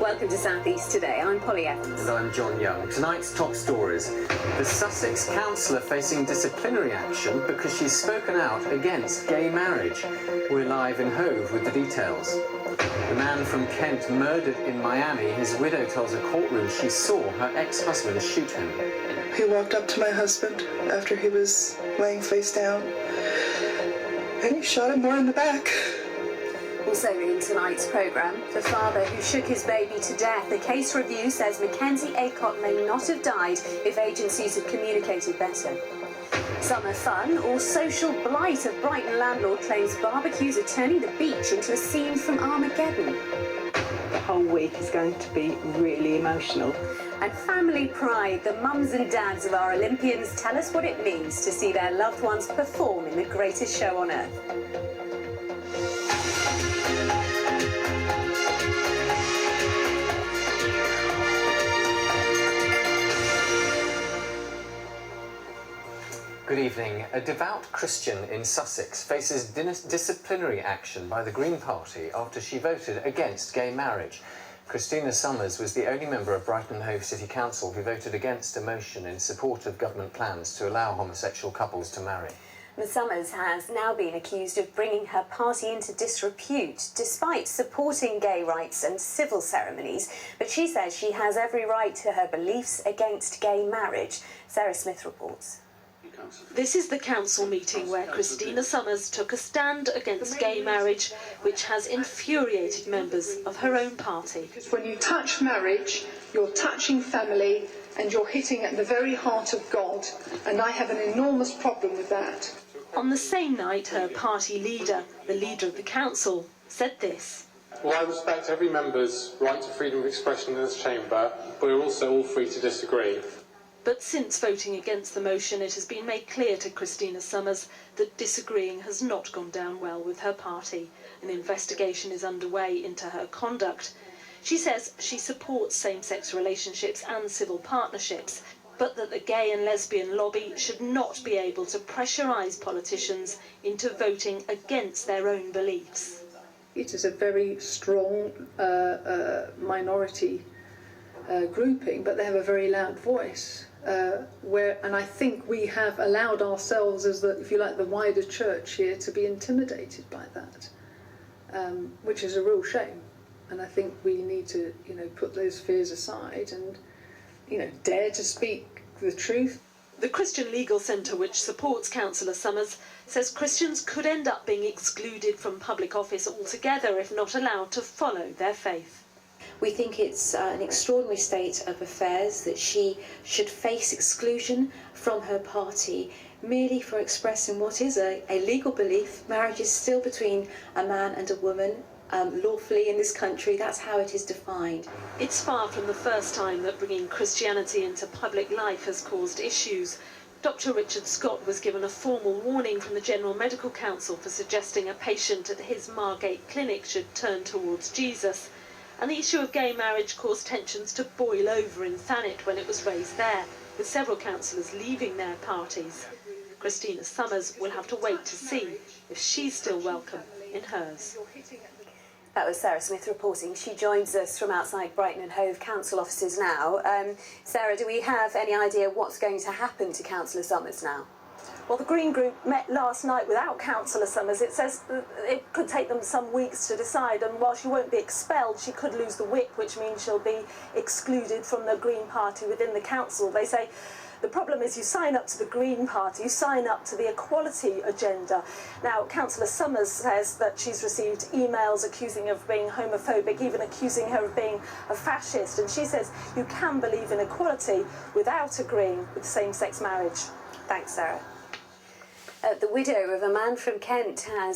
Welcome to South East Today. I'm Polly Evans. And I'm John Young. Tonight's top stories. The Sussex councillor facing disciplinary action because she's spoken out against gay marriage. We're live in Hove with the details. The man from Kent murdered in Miami. His widow tells a courtroom she saw her ex-husband shoot him. He walked up to my husband after he was laying face down, and he shot him more in the back. Also in tonight's programme, the father who shook his baby to death. The case review says Mackenzie Aycott may not have died if agencies had communicated better. Summer fun or social blight? A Brighton landlord claims barbecues are turning the beach into a scene from Armageddon. The whole week is going to be really emotional. And family pride. The mums and dads of our Olympians tell us what it means to see their loved ones perform in the greatest show on earth. Good evening. A devout Christian in Sussex faces disciplinary action by the Green Party after she voted against gay marriage. Christina Summers was the only member of Brighton and Hove City Council who voted against a motion in support of government plans to allow homosexual couples to marry. Ms Summers has now been accused of bringing her party into disrepute, despite supporting gay rights and civil ceremonies. But she says she has every right to her beliefs against gay marriage. Sarah Smith reports. This is the council meeting where Christina Summers took a stand against gay marriage, which has infuriated members of her own party. When you touch marriage, you're touching family and you're hitting at the very heart of God, and I have an enormous problem with that. On the same night, her party leader, the leader of the council, said this. Well, I respect every member's right to freedom of expression in this chamber, but we're also all free to disagree. But since voting against the motion, it has been made clear to Christina Summers that disagreeing has not gone down well with her party. An investigation is underway into her conduct. She says she supports same-sex relationships and civil partnerships, but that the gay and lesbian lobby should not be able to pressurise politicians into voting against their own beliefs. It is a very strong minority grouping, but they have a very loud voice. And I think we have allowed ourselves, as the, if you like, the wider church here, to be intimidated by that, which is a real shame. And I think we need to, put those fears aside and, dare to speak the truth. The Christian Legal Centre, which supports Councillor Summers, says Christians could end up being excluded from public office altogether if not allowed to follow their faith. We think it's an extraordinary state of affairs that she should face exclusion from her party merely for expressing what is a legal belief. Marriage is still between a man and a woman, lawfully in this country. That's how it is defined. It's far from the first time that bringing Christianity into public life has caused issues. Dr. Richard Scott was given a formal warning from the General Medical Council for suggesting a patient at his Margate clinic should turn towards Jesus. And the issue of gay marriage caused tensions to boil over in Thanet when it was raised there, with several councillors leaving their parties. Christina Summers will have to wait to see if she's still welcome in hers. That was Sarah Smith reporting. She joins us from outside Brighton and Hove Council offices now. Sarah, do we have any idea what's going to happen to Councillor Summers now? Well, the Green Group met last night without Councillor Summers. It says it could take them some weeks to decide, and while she won't be expelled, she could lose the whip, which means she'll be excluded from the Green Party within the council. They say the problem is you sign up to the Green Party, you sign up to the equality agenda. Now, Councillor Summers says that she's received emails accusing her of being homophobic, even accusing her of being a fascist, and she says you can believe in equality without agreeing with same-sex marriage. Thanks, Sarah. The widow of a man from Kent has